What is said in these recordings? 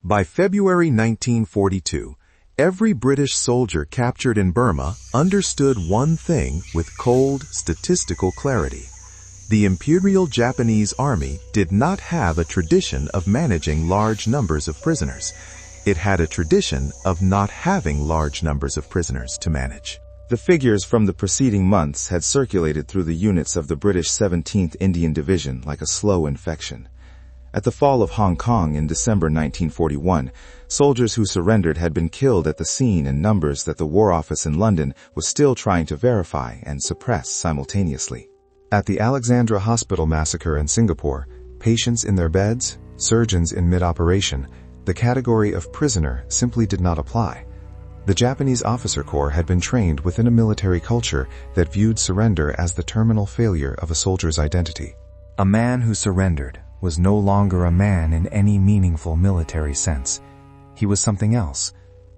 By February 1942, every British soldier captured in Burma understood one thing with cold, statistical clarity. The Imperial Japanese Army did not have a tradition of managing large numbers of prisoners. It had a tradition of not having large numbers of prisoners to manage. The figures from the preceding months had circulated through the units of the British 17th Indian Division like a slow infection. At the fall of Hong Kong in December 1941, soldiers who surrendered had been killed at the scene in numbers that the War Office in London was still trying to verify and suppress simultaneously. At the Alexandra Hospital massacre in Singapore, patients in their beds, surgeons in mid-operation, the category of prisoner simply did not apply. The Japanese officer corps had been trained within a military culture that viewed surrender as the terminal failure of a soldier's identity. A man who surrendered was no longer a man in any meaningful military sense. He was something else,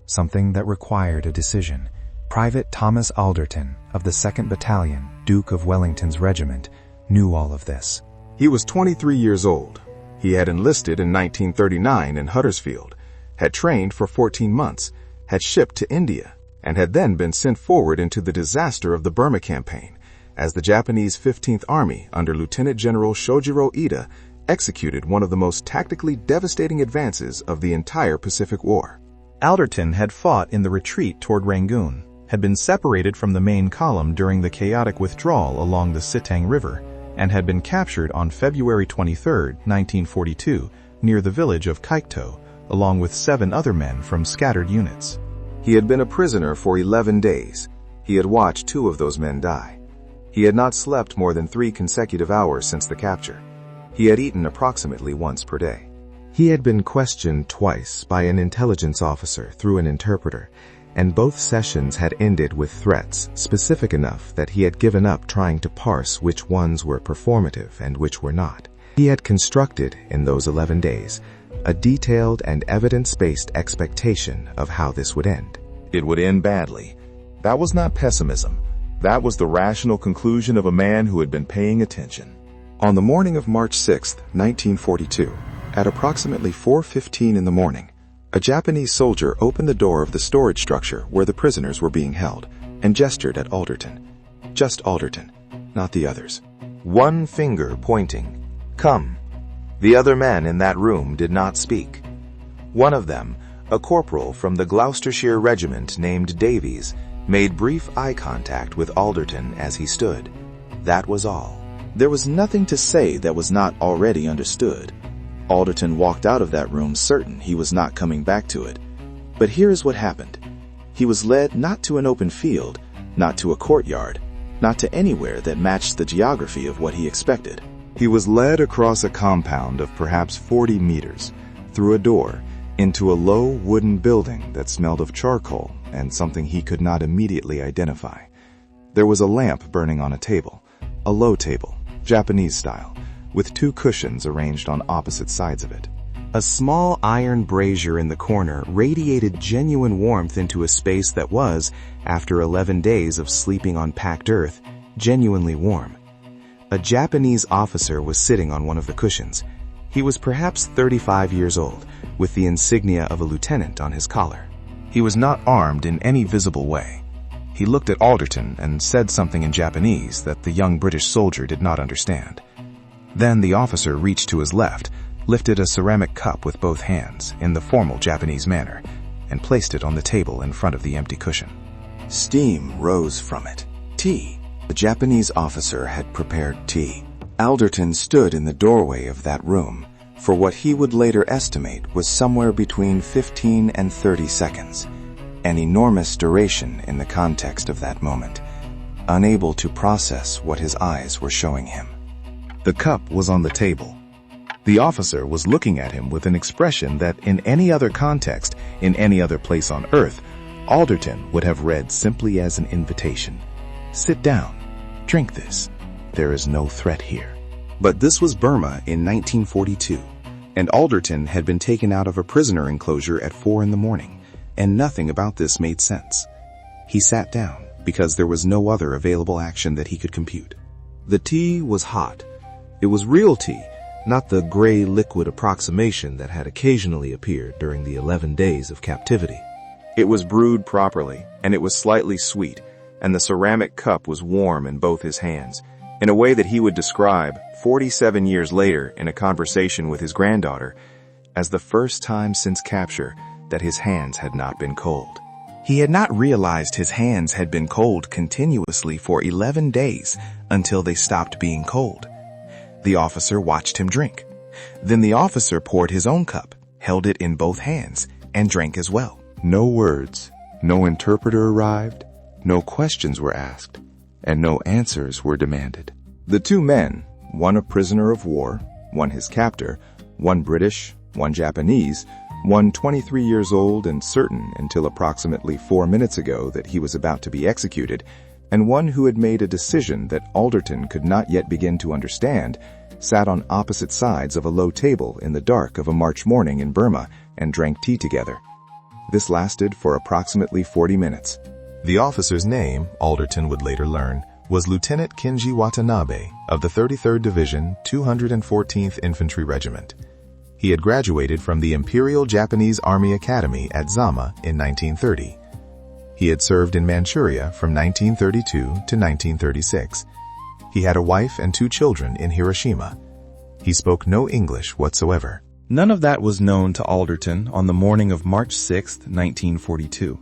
something that required a decision. Private Thomas Alderton of the 2nd Battalion, Duke of Wellington's regiment, knew all of this. He was 23 years old. He had enlisted in 1939 in Huddersfield, had trained for 14 months, had shipped to India, and had then been sent forward into the disaster of the Burma campaign, as the Japanese 15th Army under Lieutenant General Shojiro Ida executed one of the most tactically devastating advances of the entire Pacific War. Alderton had fought in the retreat toward Rangoon, had been separated from the main column during the chaotic withdrawal along the Sitang River, and had been captured on February 23, 1942, near the village of Kaikto, along with 7 other men from scattered units. He had been a prisoner for 11 days. He had watched 2 of those men die. He had not slept more than 3 consecutive hours since the capture. He had eaten approximately once per day. He had been questioned twice by an intelligence officer through an interpreter, and both sessions had ended with threats specific enough that he had given up trying to parse which ones were performative and which were not. He had constructed, in those 11 days, a detailed and evidence-based expectation of how this would end. It would end badly. That was not pessimism. That was the rational conclusion of a man who had been paying attention. On the morning of March 6, 1942, at approximately 4:15 in the morning, a Japanese soldier opened the door of the storage structure where the prisoners were being held and gestured at Alderton. Just Alderton, not the others. One finger pointing. "Come." The other men in that room did not speak. One of them, a corporal from the Gloucestershire Regiment named Davies, made brief eye contact with Alderton as he stood. That was all. There was nothing to say that was not already understood. Alderton walked out of that room certain he was not coming back to it. But here is what happened. He was led not to an open field, not to a courtyard, not to anywhere that matched the geography of what he expected. He was led across a compound of perhaps 40 meters, through a door, into a low wooden building that smelled of charcoal and something he could not immediately identify. There was a lamp burning on a table, a low table, Japanese style, with 2 cushions arranged on opposite sides of it. A small iron brazier in the corner radiated genuine warmth into a space that was, after 11 days of sleeping on packed earth, genuinely warm. A Japanese officer was sitting on one of the cushions. He was perhaps 35 years old, with the insignia of a lieutenant on his collar. He was not armed in any visible way. He looked at Alderton and said something in Japanese that the young British soldier did not understand. Then the officer reached to his left, lifted a ceramic cup with both hands in the formal Japanese manner, and placed it on the table in front of the empty cushion. Steam rose from it. Tea. The Japanese officer had prepared tea. Alderton stood in the doorway of that room for what he would later estimate was somewhere between 15 and 30 seconds, an enormous duration in the context of that moment, unable to process what his eyes were showing him. The cup was on the table. The officer was looking at him with an expression that in any other context, in any other place on earth, Alderton would have read simply as an invitation. Sit down. Drink this. There is no threat here. But this was Burma in 1942, and Alderton had been taken out of a prisoner enclosure at 4 in the morning, and nothing about this made sense. He sat down because there was no other available action that he could compute. The tea was hot. It was real tea, not the gray liquid approximation that had occasionally appeared during the 11 days of captivity. It was brewed properly, and it was slightly sweet, and the ceramic cup was warm in both his hands, in a way that he would describe 47 years later in a conversation with his granddaughter as the first time since capture that his hands had not been cold. He had not realized his hands had been cold continuously for 11 days until they stopped being cold. The officer watched him drink. Then the officer poured his own cup, held it in both hands, and drank as well. No words, no interpreter arrived, no questions were asked, and no answers were demanded. The two men, one a prisoner of war, one his captor, one British, one Japanese, one 23 years old and certain until approximately 4 minutes ago that he was about to be executed, and one who had made a decision that Alderton could not yet begin to understand, sat on opposite sides of a low table in the dark of a March morning in Burma and drank tea together. This lasted for approximately 40 minutes. The officer's name, Alderton would later learn, was Lieutenant Kinji Watanabe of the 33rd Division, 214th Infantry Regiment. He had graduated from the Imperial Japanese Army Academy at Zama in 1930. He had served in Manchuria from 1932 to 1936. He had a wife and 2 children in Hiroshima. He spoke no English whatsoever. None of that was known to Alderton on the morning of March 6, 1942.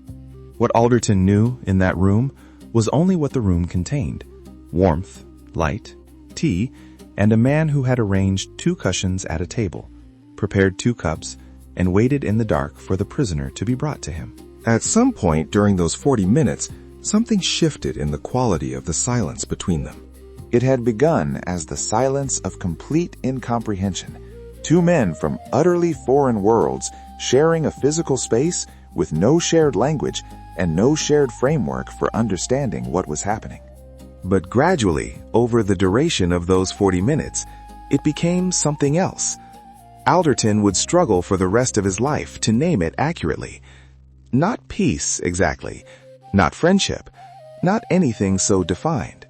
What Alderton knew in that room was only what the room contained: warmth, light, tea, and a man who had arranged 2 cushions at a table, prepared 2 cups, and waited in the dark for the prisoner to be brought to him. At some point during those 40 minutes, something shifted in the quality of the silence between them. It had begun as the silence of complete incomprehension. 2 men from utterly foreign worlds sharing a physical space with no shared language and no shared framework for understanding what was happening. But gradually, over the duration of those 40 minutes, it became something else. Alderton would struggle for the rest of his life to name it accurately. Not peace, exactly. Not friendship. Not anything so defined.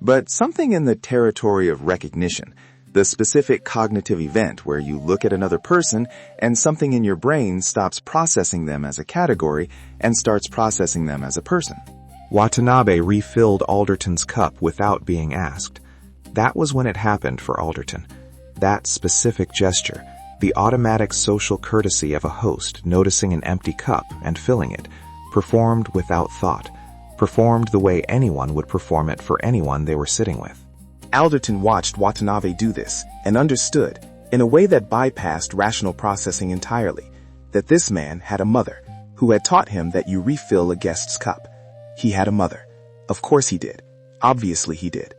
But something in the territory of recognition, the specific cognitive event where you look at another person and something in your brain stops processing them as a category and starts processing them as a person. Watanabe refilled Alderton's cup without being asked. That was when it happened for Alderton. That specific gesture, the automatic social courtesy of a host noticing an empty cup and filling it, performed without thought, performed the way anyone would perform it for anyone they were sitting with. Alderton watched Watanabe do this and understood, in a way that bypassed rational processing entirely, that this man had a mother who had taught him that you refill a guest's cup. He had a mother. Of course he did. Obviously he did.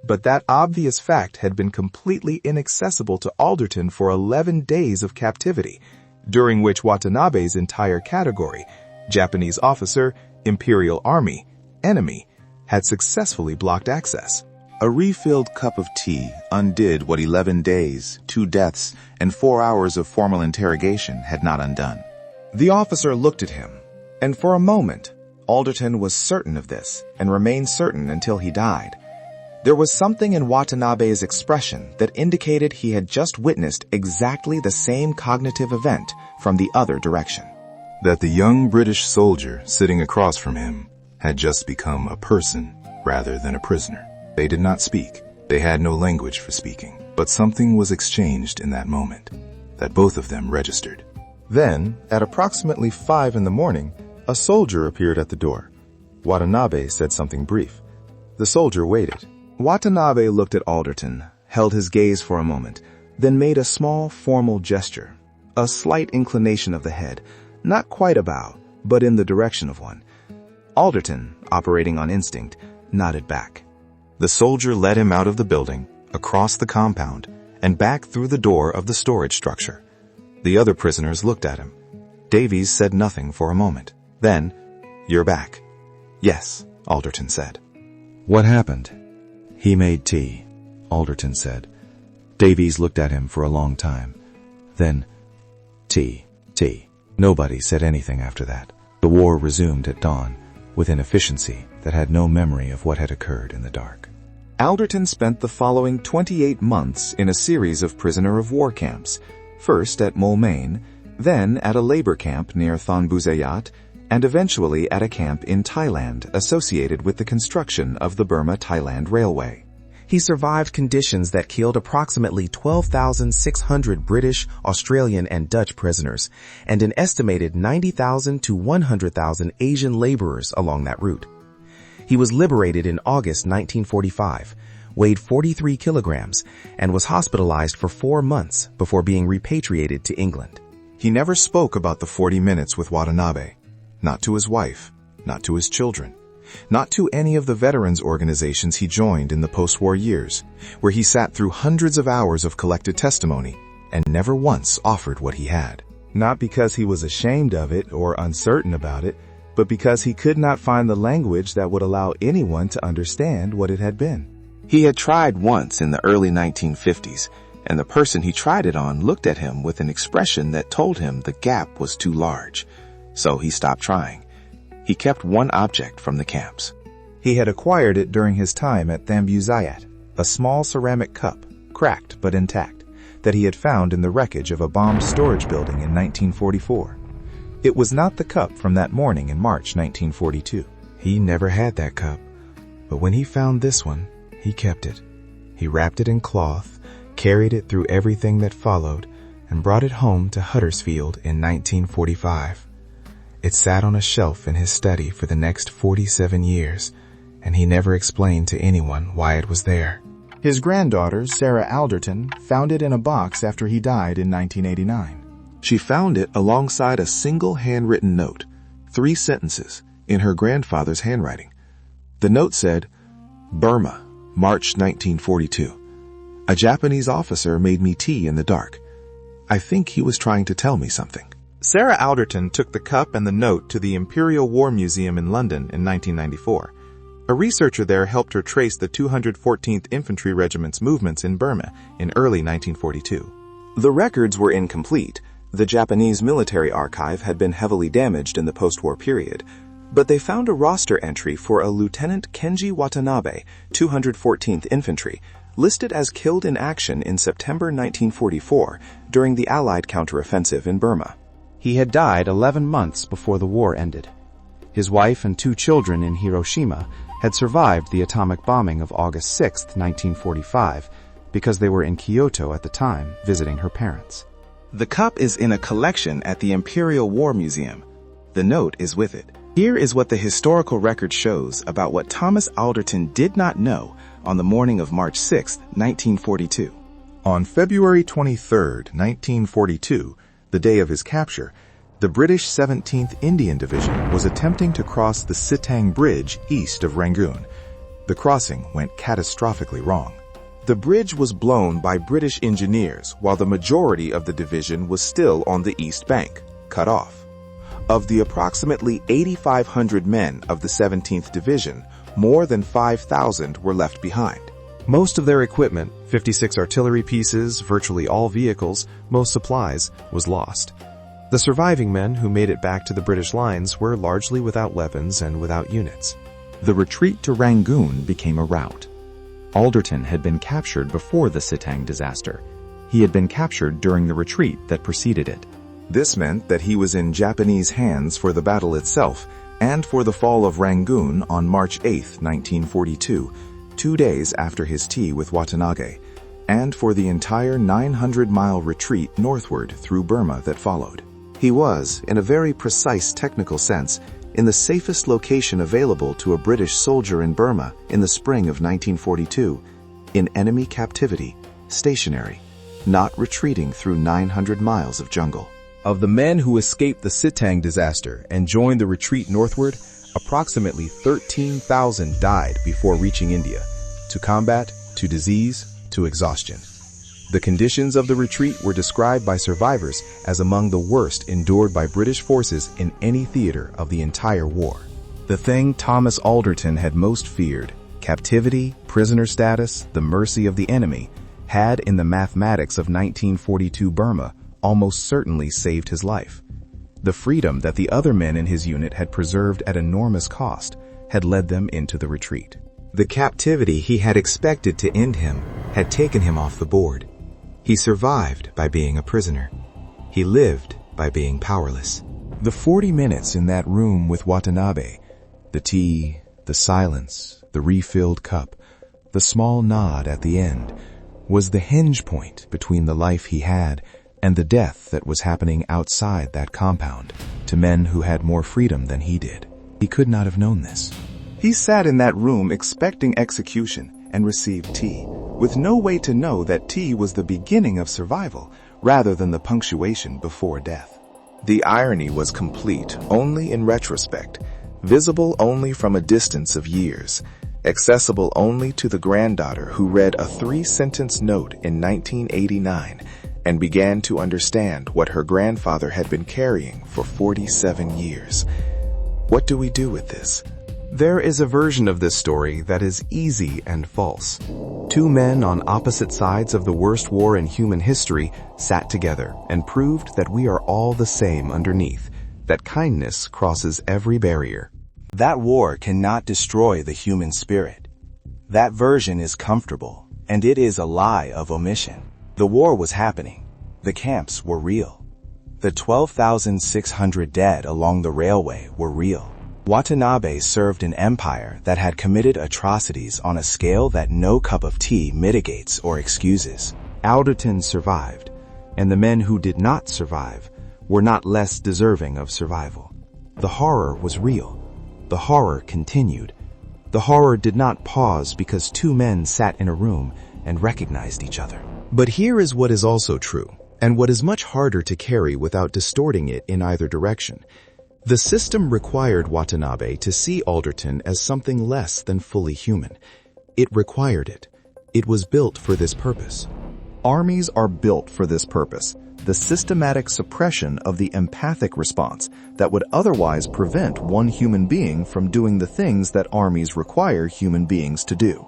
But that obvious fact had been completely inaccessible to Alderton for 11 days of captivity, during which Watanabe's entire category, Japanese officer, Imperial Army, enemy, had successfully blocked access. A refilled cup of tea undid what 11 days, 2 deaths, and 4 hours of formal interrogation had not undone. The officer looked at him, and for a moment, Alderton was certain of this and remained certain until he died. There was something in Watanabe's expression that indicated he had just witnessed exactly the same cognitive event from the other direction. That the young British soldier sitting across from him had just become a person rather than a prisoner. They did not speak. They had no language for speaking. But something was exchanged in that moment that both of them registered. Then, at approximately 5 in the morning, a soldier appeared at the door. Watanabe said something brief. The soldier waited. Watanabe looked at Alderton, held his gaze for a moment, then made a small formal gesture, a slight inclination of the head, not quite a bow, but in the direction of one. Alderton, operating on instinct, nodded back. The soldier led him out of the building, across the compound, and back through the door of the storage structure. The other prisoners looked at him. Davies said nothing for a moment. Then, "You're back." "Yes," Alderton said. What happened? He made tea, Alderton said. Davies looked at him for a long time. Then, tea. Nobody said anything after that. The war resumed at dawn, with an efficiency that had no memory of what had occurred in the dark. Alderton spent the following 28 months in a series of prisoner of war camps, first at Moulmein, then at a labor camp near Thonbusayat, and eventually at a camp in Thailand associated with the construction of the Burma-Thailand Railway. He survived conditions that killed approximately 12,600 British, Australian, and Dutch prisoners, and an estimated 90,000 to 100,000 Asian laborers along that route. He was liberated in August 1945, weighed 43 kilograms, and was hospitalized for 4 months before being repatriated to England. He never spoke about the 40 minutes with Watanabe, not to his wife, not to his children, not to any of the veterans organizations he joined in the post-war years, where he sat through hundreds of hours of collected testimony and never once offered what he had. Not because he was ashamed of it or uncertain about it, but because he could not find the language that would allow anyone to understand what it had been. He had tried once in the early 1950s, and the person he tried it on looked at him with an expression that told him the gap was too large. So he stopped trying. He kept one object from the camps. He had acquired it during his time at Thambusayat, a small ceramic cup, cracked but intact, that he had found in the wreckage of a bombed storage building in 1944. It was not the cup from that morning in March 1942. He never had that cup, but when he found this one, he kept it. He wrapped it in cloth, carried it through everything that followed, and brought it home to Huddersfield in 1945. It sat on a shelf in his study for the next 47 years, and he never explained to anyone why it was there. His granddaughter, Sarah Alderton, found it in a box after he died in 1989. She found it alongside a single handwritten note, 3 sentences, in her grandfather's handwriting. The note said, "Burma, March 1942. A Japanese officer made me tea in the dark. I think he was trying to tell me something." Sarah Alderton took the cup and the note to the Imperial War Museum in London in 1994. A researcher there helped her trace the 214th Infantry Regiment's movements in Burma in early 1942. The records were incomplete. The Japanese military archive had been heavily damaged in the post-war period, but they found a roster entry for a Lieutenant Kenji Watanabe, 214th Infantry, listed as killed in action in September 1944 during the Allied counteroffensive in Burma. He had died 11 months before the war ended. His wife and 2 children in Hiroshima had survived the atomic bombing of August 6, 1945, because they were in Kyoto at the time visiting her parents. The cup is in a collection at the Imperial War Museum. The note is with it. Here is what the historical record shows about what Thomas Alderton did not know on the morning of March 6, 1942. On February 23, 1942, the day of his capture, the British 17th Indian Division was attempting to cross the Sitang Bridge east of Rangoon. The crossing went catastrophically wrong. The bridge was blown by British engineers while the majority of the division was still on the east bank, cut off. Of the approximately 8,500 men of the 17th Division, more than 5,000 were left behind. Most of their equipment, 56 artillery pieces, virtually all vehicles, most supplies, was lost. The surviving men who made it back to the British lines were largely without weapons and without units. The retreat to Rangoon became a rout. Alderton had been captured before the Sitang disaster. He had been captured during the retreat that preceded it. This meant that he was in Japanese hands for the battle itself and for the fall of Rangoon on March 8, 1942, 2 days after his tea with Watanabe, and for the entire 900-mile retreat northward through Burma that followed. He was, in a very precise technical sense, in the safest location available to a British soldier in Burma in the spring of 1942, in enemy captivity, stationary, not retreating through 900 miles of jungle. Of the men who escaped the Sitang disaster and joined the retreat northward, approximately 13,000 died before reaching India, to combat, to disease, to exhaustion. The conditions of the retreat were described by survivors as among the worst endured by British forces in any theater of the entire war. The thing Thomas Alderton had most feared, captivity, prisoner status, the mercy of the enemy, had in the mathematics of 1942 Burma almost certainly saved his life. The freedom that the other men in his unit had preserved at enormous cost had led them into the retreat. The captivity he had expected to end him had taken him off the board. He survived by being a prisoner. He lived by being powerless. The 40 minutes in that room with Watanabe, the tea, the silence, the refilled cup, the small nod at the end, was the hinge point between the life he had and the death that was happening outside that compound to men who had more freedom than he did. He could not have known this. He sat in that room expecting execution and received tea, with no way to know that tea was the beginning of survival rather than the punctuation before death. The irony was complete only in retrospect, visible only from a distance of years, accessible only to the granddaughter who read a 3-sentence note in 1989 and began to understand what her grandfather had been carrying for 47 years. What do we do with this? There is a version of this story that is easy and false. Two men on opposite sides of the worst war in human history sat together and proved that we are all the same underneath, that kindness crosses every barrier. That war cannot destroy the human spirit. That version is comfortable, and it is a lie of omission. The war was happening. The camps were real. The 12,600 dead along the railway were real. Watanabe served an empire that had committed atrocities on a scale that no cup of tea mitigates or excuses. Alderton survived, and the men who did not survive were not less deserving of survival. The horror was real. The horror continued. The horror did not pause because two men sat in a room and recognized each other. But here is what is also true, and what is much harder to carry without distorting it in either direction. The system required Watanabe to see Alderton as something less than fully human. It required it. It was built for this purpose. Armies are built for this purpose, the systematic suppression of the empathic response that would otherwise prevent one human being from doing the things that armies require human beings to do.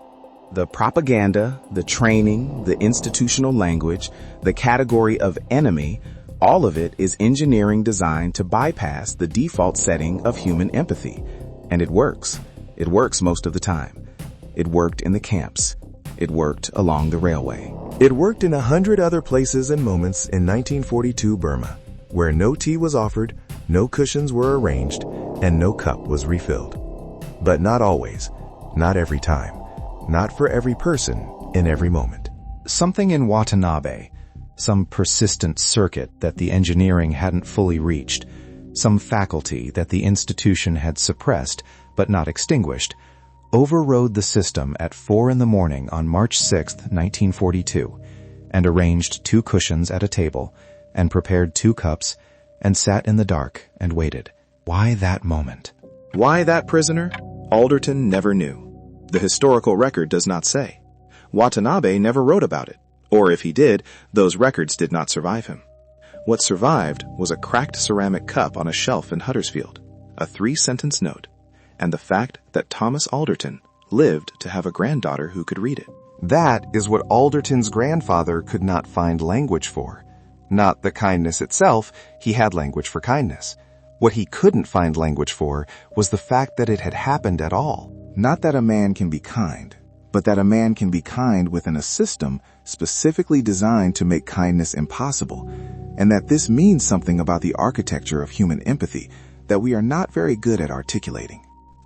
The propaganda, the training, the institutional language, the category of enemy, all of it is engineering designed to bypass the default setting of human empathy. And it works. It works most of the time. It worked in the camps. It worked along the railway. It worked in 100 other places and moments in 1942 Burma, where no tea was offered, no cushions were arranged, and no cup was refilled. But not always, not every time, not for every person in every moment. Something in Watanabe, some persistent circuit that the engineering hadn't fully reached, some faculty that the institution had suppressed but not extinguished, overrode the system at 4 a.m. on March 6, 1942, and arranged 2 cushions at a table, and prepared 2 cups, and sat in the dark and waited. Why that moment? Why that prisoner? Alderton never knew. The historical record does not say. Watanabe never wrote about it. Or if he did, those records did not survive him. What survived was a cracked ceramic cup on a shelf in Huddersfield, a 3-sentence note, and the fact that Thomas Alderton lived to have a granddaughter who could read it. That is what Alderton's grandfather could not find language for. Not the kindness itself, he had language for kindness. What he couldn't find language for was the fact that it had happened at all. Not that a man can be kind, but that a man can be kind within a system specifically designed to make kindness impossible, and that this means something about the architecture of human empathy that we are not very good at articulating.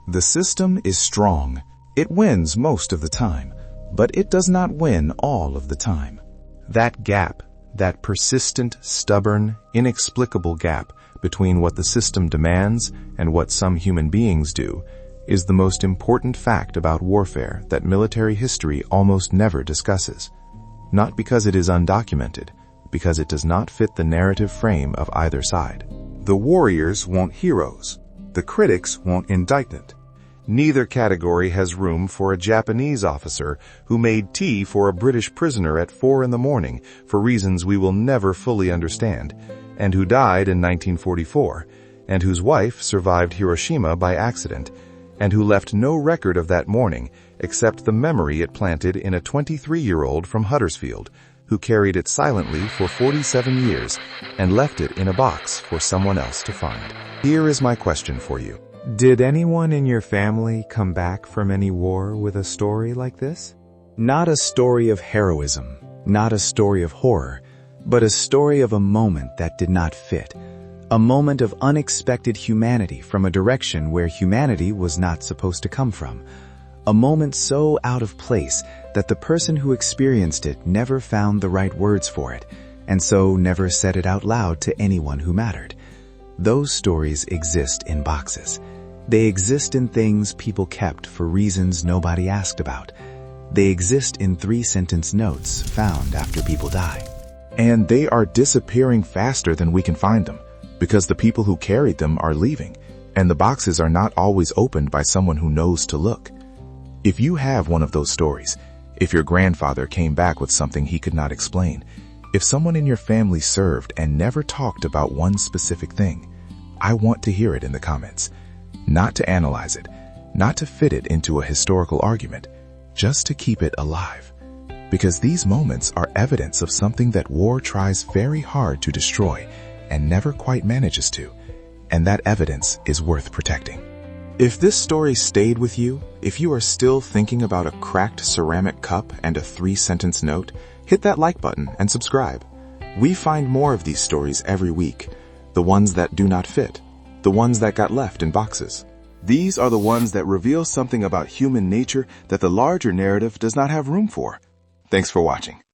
The system is strong. It wins most of the time, but it does not win all of the time. That gap, that persistent, stubborn, inexplicable gap between what the system demands and what some human beings do, is the most important fact about warfare that military history almost never discusses. Not because it is undocumented, because it does not fit the narrative frame of either side. The warriors want heroes. The critics want indictment. Neither category has room for a Japanese officer who made tea for a British prisoner at 4 a.m. for reasons we will never fully understand, and who died in 1944, and whose wife survived Hiroshima by accident, and who left no record of that morning except the memory it planted in a 23-year-old from Huddersfield, who carried it silently for 47 years and left it in a box for someone else to find. Here is my question for you. Did anyone in your family come back from any war with a story like this? Not a story of heroism, not a story of horror, but a story of a moment that did not fit. A moment of unexpected humanity from a direction where humanity was not supposed to come from. A moment so out of place that the person who experienced it never found the right words for it, and so never said it out loud to anyone who mattered. Those stories exist in boxes. They exist in things people kept for reasons nobody asked about. They exist in 3-sentence notes found after people die. And they are disappearing faster than we can find them, because the people who carried them are leaving, and the boxes are not always opened by someone who knows to look. If you have one of those stories, if your grandfather came back with something he could not explain, if someone in your family served and never talked about one specific thing, I want to hear it in the comments. Not to analyze it, not to fit it into a historical argument, just to keep it alive. Because these moments are evidence of something that war tries very hard to destroy and never quite manages to, and that evidence is worth protecting. If this story stayed with you, if you are still thinking about a cracked ceramic cup and a 3-sentence note, hit that like button and subscribe. We find more of these stories every week, the ones that do not fit, the ones that got left in boxes. These are the ones that reveal something about human nature that the larger narrative does not have room for. Thanks for watching.